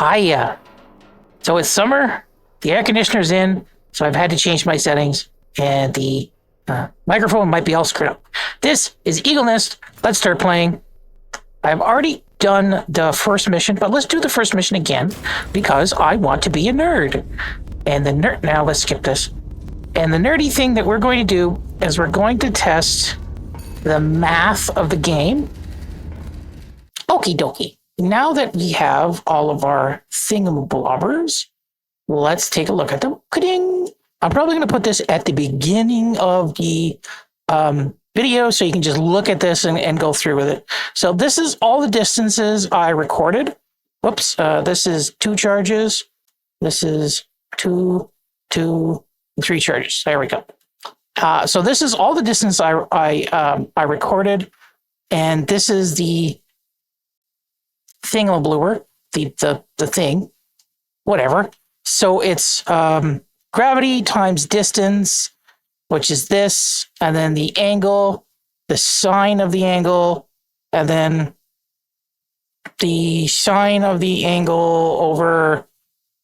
Hiya. So it's summer, the air conditioner's in, so I've had to change my settings, and the microphone might be all screwed up. This is Eagle Nest. Let's start playing. I've already done the first mission, but let's do the first mission again because I want to be a nerd. And the nerd, now let's skip this. And the nerdy thing that we're going to do is we're going to test the math of the game. Okie dokie. Now that we have all of our thingamablobbers, let's take a look at them. Ka-ding! I'm probably going to put this at the beginning of the video so you can just look at this and go through with it. So this is all the distances I recorded. Whoops, this is 2 charges. This is 2, 2, 3 charges. There we go. So this is all the distance I recorded, and this is the thingamablober, the thing, whatever. So it's gravity times distance, which is this, and then the angle, the sine of the angle, and then the sine of the angle over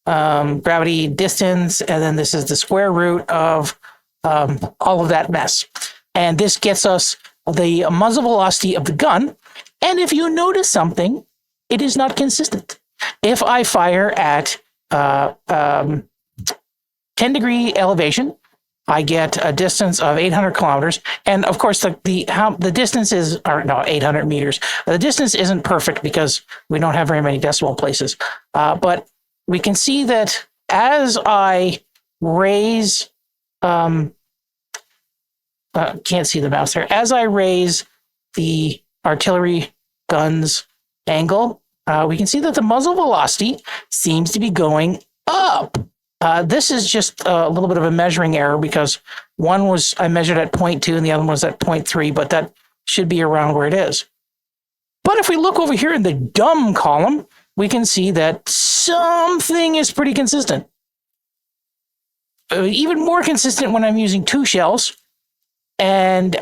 gravity distance, and then this is the square root of all of that mess. And this gets us the muzzle velocity of the gun. And if you notice something, it is not consistent. If I fire at 10-degree elevation, I get a distance of 800 kilometers. And of course, the distance is, or no, 800 meters. The distance isn't perfect because we don't have very many decimal places. But we can see that as I raise, can't see the mouse there. As I raise the artillery gun's angle, we can see that the muzzle velocity seems to be going up. This is just a little bit of a measuring error because one was I measured at 0.2 and the other one was at 0.3, but that should be around where it is. But if we look over here in the dumb column, we can see that something is pretty consistent. Even more consistent when I'm using 2 shells. And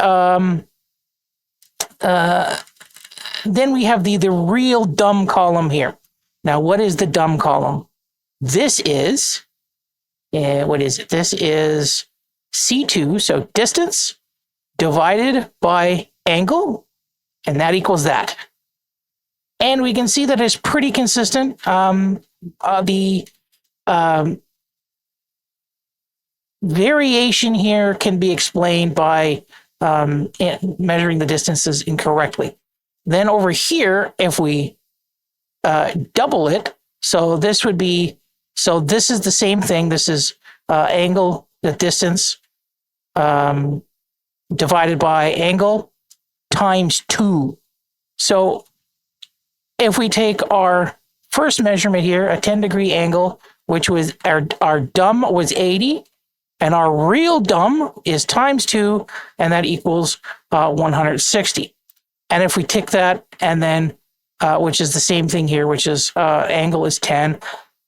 then we have the real dumb column here. Now, what is the dumb column? This is, what is it? This is C2, so distance divided by angle, and that equals that. And we can see that it's pretty consistent. The variation here can be explained by measuring the distances incorrectly. Then over here, if we double it, so this would be, so this is the same thing. This is angle, the distance divided by angle times 2. So if we take our first measurement here, a 10-degree angle, which was our dumb was 80, and our real dumb is times 2, and that equals 160. And if we take that, and then, which is the same thing here, which is angle is 10,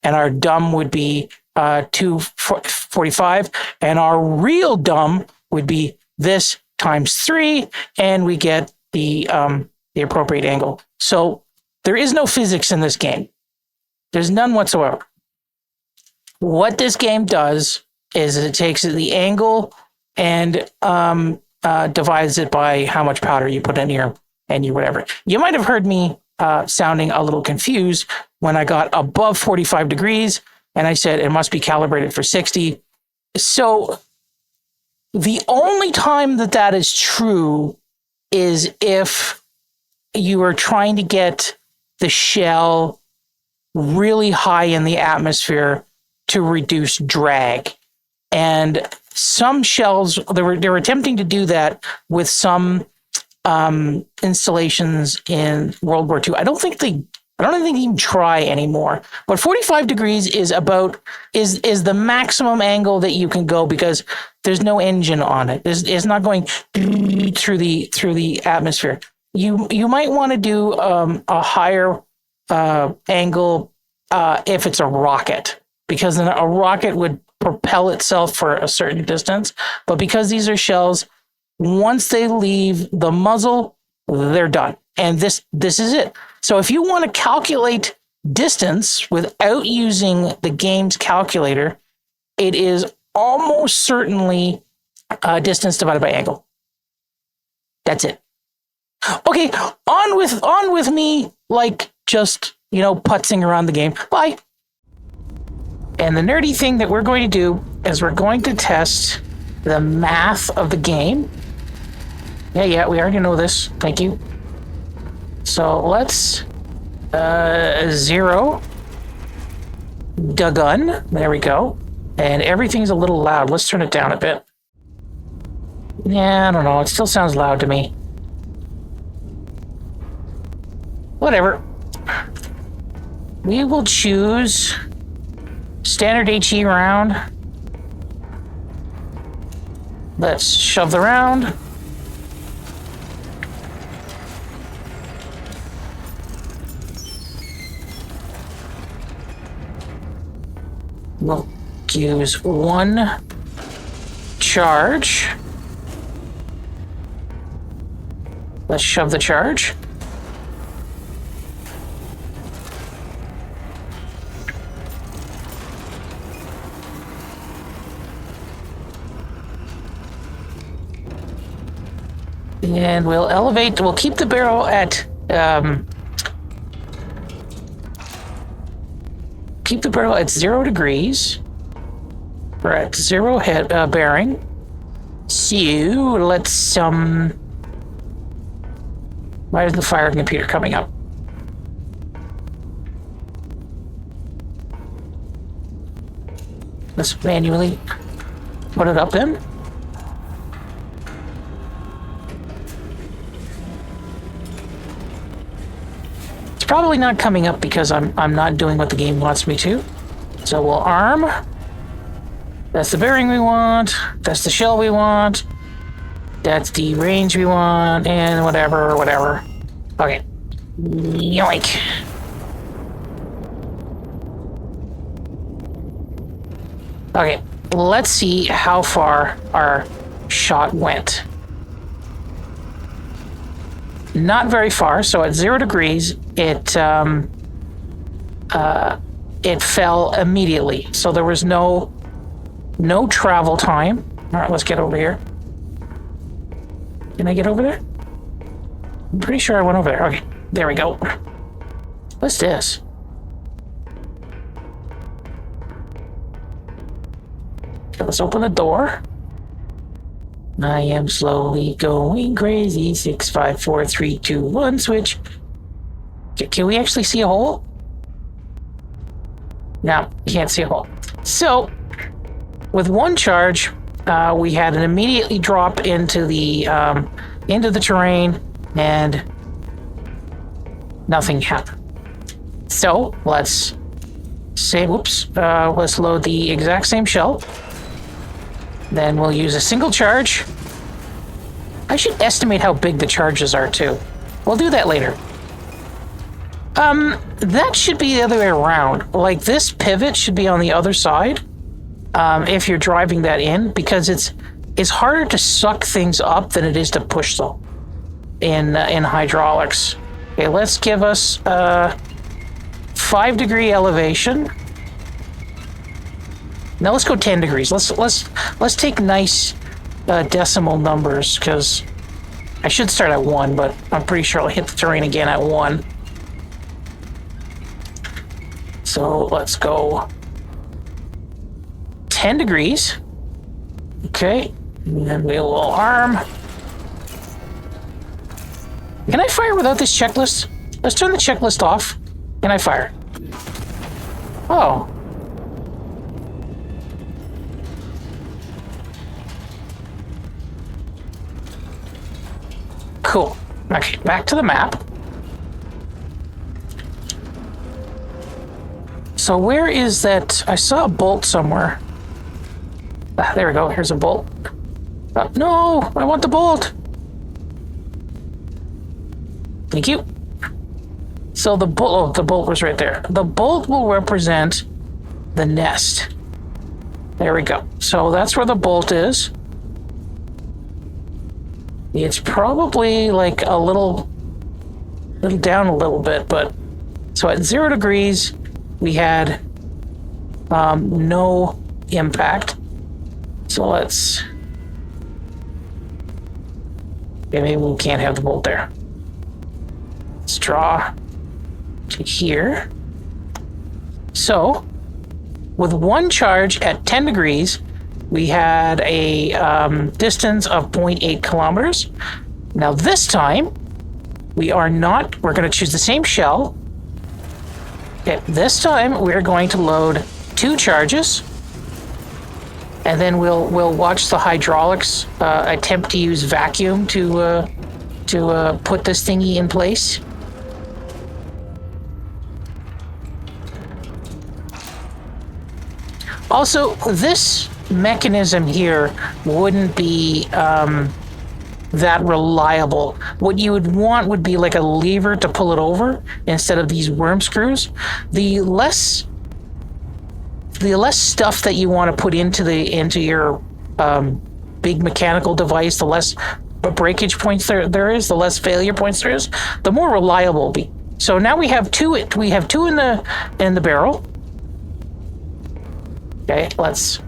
and our dumb would be 245, and our real dumb would be this times 3, and we get the appropriate angle. So there is no physics in this game. There's none whatsoever. What this game does is it takes the angle and divides it by how much powder you put in your whatever. You might have heard me sounding a little confused when I got above 45 degrees and I said it must be calibrated for 60. So the only time that is true is if you are trying to get the shell really high in the atmosphere to reduce drag. And some shells, they were attempting to do that with some installations in World War II. I don't think they even try anymore. But 45 degrees is is the maximum angle that you can go because there's no engine on it. It's not going through the atmosphere. You might want to do a higher angle if it's a rocket, because then a rocket would propel itself for a certain distance. But because these are shells, once they leave the muzzle, they're done. And this is it. So if you want to calculate distance without using the game's calculator, it is almost certainly distance divided by angle. That's it. Okay, on with me, like just, putzing around the game. Bye. And the nerdy thing that we're going to do is we're going to test the math of the game. Yeah, we already know this. Thank you. So let's zero the gun. There we go. And everything's a little loud. Let's turn it down a bit. Yeah, I don't know. It still sounds loud to me. Whatever. We will choose standard HE round. Let's shove the round. We'll use one charge. Let's shove the charge. And we'll elevate, we'll keep the barrel at, keep the barrel at 0 degrees. We're at 0 head bearing. So let's, why is the fire computer coming up? Let's manually put it up in. Probably not coming up because I'm not doing what the game wants me to. So we'll arm. That's the bearing we want. That's the shell we want. That's the range we want, and whatever. Okay. Yoink. Okay, let's see how far our shot went. Not very far, so at 0 degrees, it fell immediately. So there was no travel time. All right, let's get over here. Can I get over there? I'm pretty sure I went over there. Okay, there we go. What's this? Okay, let's open the door. I am slowly going crazy. 6, 5, 4, 3, 2, 1, switch. Can we actually see a hole? No, you can't see a hole. So, with one charge, we had an immediately drop into the terrain, and nothing happened. So let's say, let's load the exact same shell. Then we'll use a single charge. I should estimate how big the charges are too. We'll do that later. That should be the other way around. Like, this pivot should be on the other side, if you're driving that in, because it's harder to suck things up than it is to push them in hydraulics. Okay, let's give us 5-degree elevation. Now let's go 10 degrees. Let's take nice decimal numbers, because I should start at 1, but I'm pretty sure I'll hit the terrain again at 1. So let's go 10 degrees. Okay, and then we will arm. Can I fire without this checklist? Let's turn the checklist off. Can I fire? Oh. Cool. Okay, back to the map. So where is that? I saw a bolt somewhere. Ah, there we go. Here's a bolt. No, I want the bolt. Thank you. So the bolt, the bolt was right there. The bolt will represent the nest. There we go. So that's where the bolt is. It's probably like a little down a little bit, but So at 0 degrees, we had no impact. So let's... Okay, maybe we can't have the bolt there. Let's draw to here. So, with one charge at 10 degrees, we had a distance of 0.8 kilometers. Now this time, we're going to choose the same shell. Okay, this time we're going to load 2 charges, and then we'll watch the hydraulics attempt to use vacuum to put this thingy in place. Also, this mechanism here wouldn't be that reliable. What you would want would be like a lever to pull it over instead of these worm screws. The less stuff that you want to put into your big mechanical device, the less breakage points there is, the less failure points there is, the more reliable it'll be. So now we have two in the barrel. Okay, let's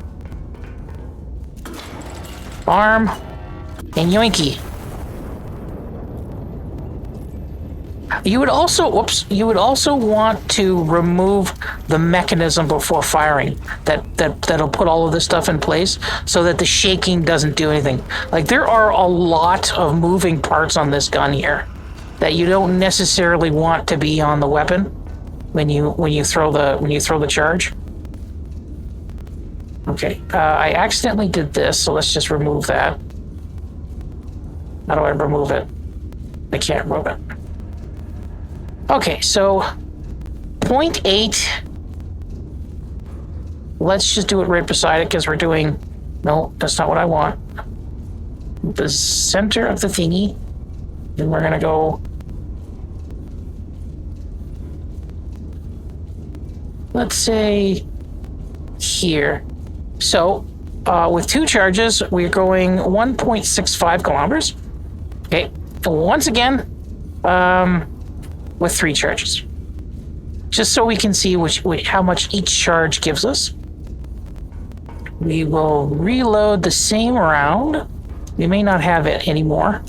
arm and yoinky. You would also want to remove the mechanism before firing. That'll put all of this stuff in place so that the shaking doesn't do anything. Like, there are a lot of moving parts on this gun here that you don't necessarily want to be on the weapon when you throw the charge. Okay, I accidentally did this, so let's just remove that. How do I remove it? I can't remove it. Okay, so 0.8. Let's just do it right beside it because we're doing... No, that's not what I want. The center of the thingy. Then we're going to go... Let's say here. So, with 2 charges, we're going 1.65 kilometers. Okay, once again, with 3 charges. Just so we can see how much each charge gives us. We will reload the same round. We may not have it anymore.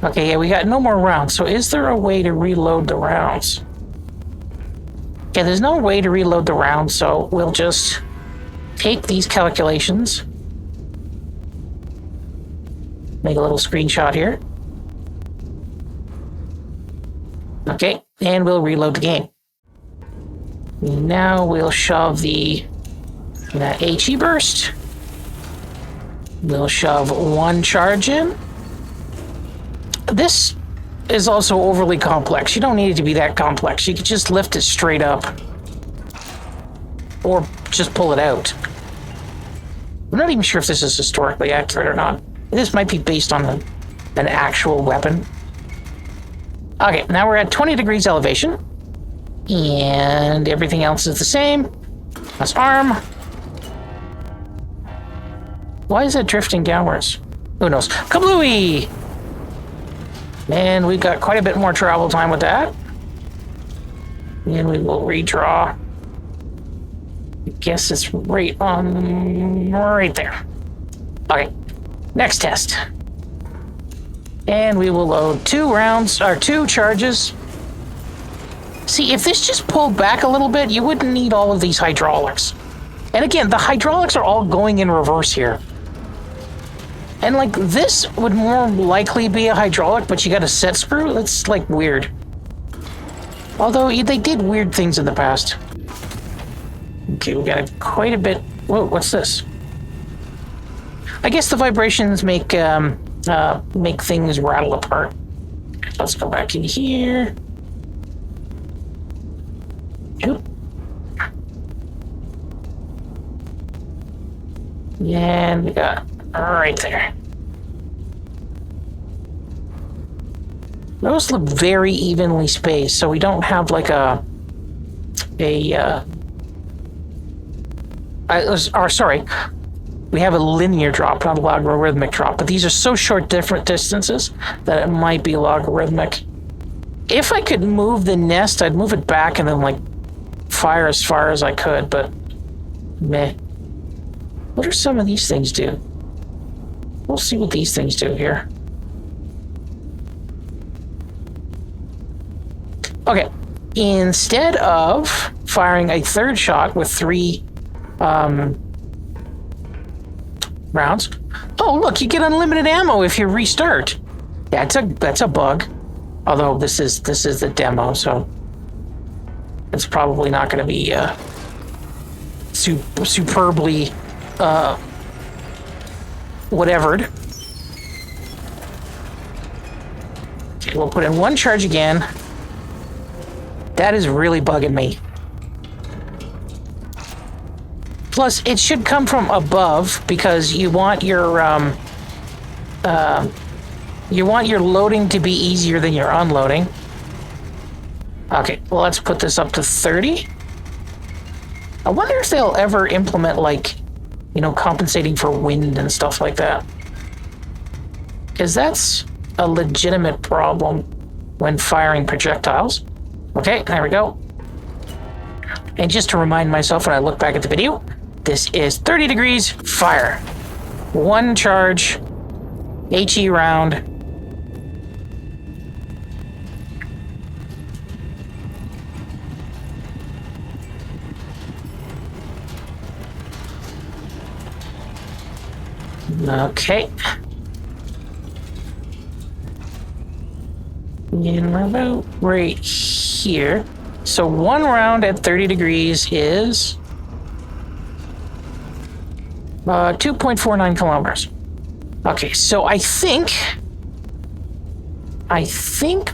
Okay, yeah, we got no more rounds. So is there a way to reload the rounds? Okay, there's no way to reload the rounds, so we'll just take these calculations. Make a little screenshot here. Okay, and we'll reload the game. Now we'll shove that HE burst. We'll shove 1 charge in. This is also overly complex. You don't need it to be that complex. You can just lift it straight up. Or just pull it out. I'm not even sure if this is historically accurate or not. This might be based on an actual weapon. Okay, now we're at 20 degrees elevation. And everything else is the same. Let's arm. Why is it drifting downwards? Who knows? Kablooey! And we've got quite a bit more travel time with that. And we will redraw. I guess it's right there. Okay, next test. And we will load 2 charges. See, if this just pulled back a little bit, you wouldn't need all of these hydraulics. And again, the hydraulics are all going in reverse here. And like, this would more likely be a hydraulic, but you got a set screw? That's like weird. Although they did weird things in the past. Okay, we got quite a bit. Whoa, what's this? I guess the vibrations make things rattle apart. Let's go back in here. Oop. And we got right there. Those look very evenly spaced, so we don't have like we have a linear drop, not a logarithmic drop. But these are so short different distances that it might be logarithmic. If I could move the nest, I'd move it back and then like fire as far as I could, but meh. What do some of these things do? We'll see what these things do here. Okay, instead of firing a third shot with 3 rounds. Oh, look, you get unlimited ammo if you restart. Yeah, that's a bug. Although this is the demo, so it's probably not going to be superbly whatevered. Okay, we'll put in 1 charge again. That is really bugging me. Plus, it should come from above because you want your loading to be easier than your unloading. Okay, well, let's put this up to 30. I wonder if they'll ever implement, like, you know, compensating for wind and stuff like that. Because that's a legitimate problem when firing projectiles. Okay, there we go. And just to remind myself when I look back at the video, this is 30 degrees, fire. 1 charge, HE round. Okay. And about right here. So 1 round at 30 degrees is 2.49 kilometers. Okay, so I think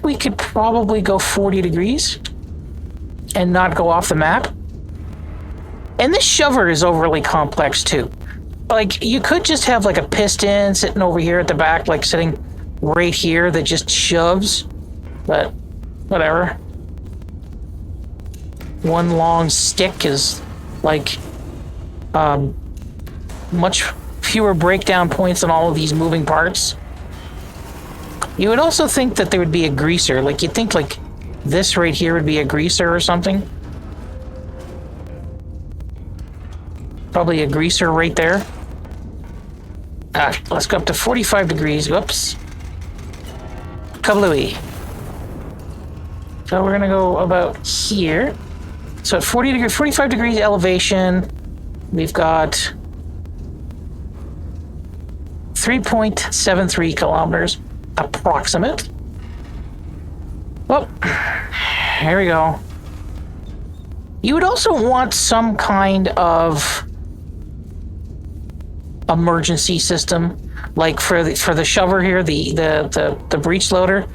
we could probably go 40 degrees and not go off the map. And this shover is overly complex too. Like, you could just have like a piston sitting over here at the back, like sitting right here that just shoves, but whatever. 1 long stick is like much fewer breakdown points on all of these moving parts. You would also think that there would be a greaser. Like, you'd think like this right here would be a greaser or something. Probably a greaser right there. Let's go up to 45 degrees. Whoops. Kablooey. So we're gonna go about here. So at 45 degrees elevation, we've got 3.73 kilometers approximate. Oh, here we go. You would also want some kind of emergency system, like for the shover here, the breech loader.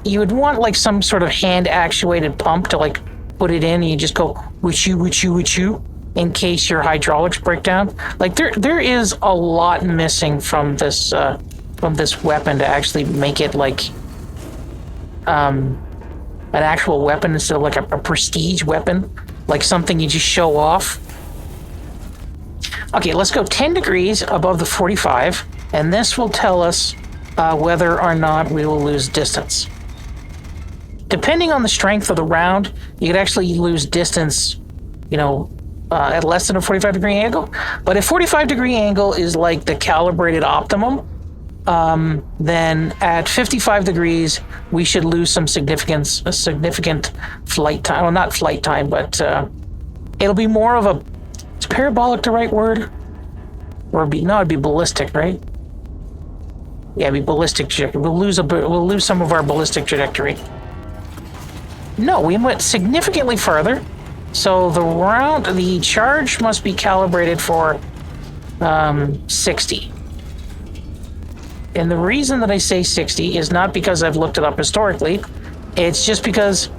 You would want like some sort of hand actuated pump to like put it in, and you just go witchoo in case your hydraulics break down. Like there is a lot missing from this weapon to actually make it like an actual weapon instead of like a prestige weapon, like something you just show off. Okay, let's go 10 degrees above the 45, and this will tell us whether or not we will lose distance. Depending on the strength of the round, you could actually lose distance, you know, at less than a 45 degree angle. But if 45 degree angle is like the calibrated optimum, then at 55 degrees, we should lose some significant flight time. Well, not flight time, but it'll be more of a, is parabolic the right word? Or it'd be ballistic, right? Yeah, it'd be ballistic trajectory. We'll lose some of our ballistic trajectory. No, we went significantly further. So the charge must be calibrated for 60. And the reason that I say 60 is not because I've looked it up historically. It's just because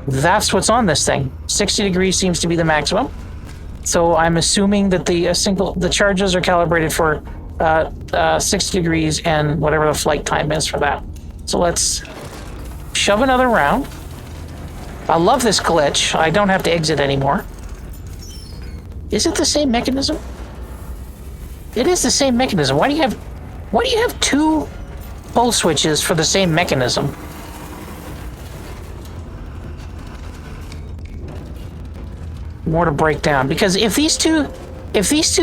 that's what's on this thing. 60 degrees seems to be the maximum. So I'm assuming that the charges are calibrated for 60 degrees and whatever the flight time is for that. So let's shove another round. I love this glitch. I don't have to exit anymore. Is it the same mechanism? It is the same mechanism. Why do you have two pull switches for the same mechanism? More to break down, because if these two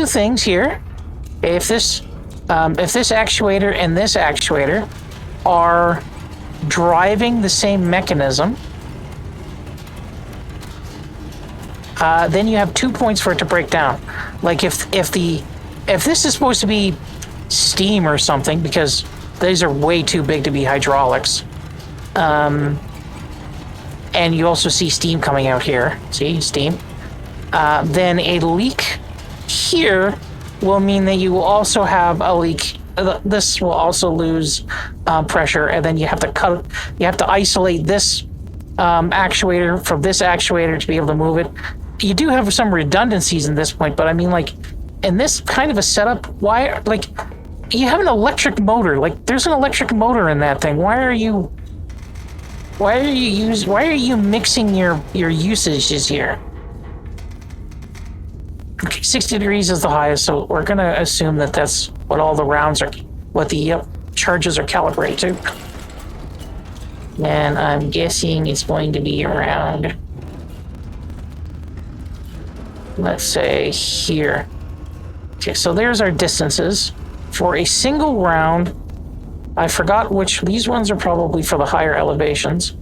things here, if this actuator and this actuator are driving the same mechanism, then you have 2 points for it to break down. Like if this is supposed to be steam or something, because these are way too big to be hydraulics. And you also see steam coming out here. See, steam. Then a leak here will mean that you will also have a leak. This will also lose pressure, and then you have to isolate this actuator from this actuator to be able to move it. You do have some redundancies in this point, but I mean, like, in this kind of a setup, why, like, you have an electric motor. Like, there's an electric motor in that thing. Why are you mixing your usages here? Okay, 60 degrees is the highest, so we're gonna assume that that's what all the rounds are, what the charges are calibrated to. And I'm guessing it's going to be around, let's say, here. Okay, so there's our distances. For a single round, I forgot which, these ones are probably for the higher elevations.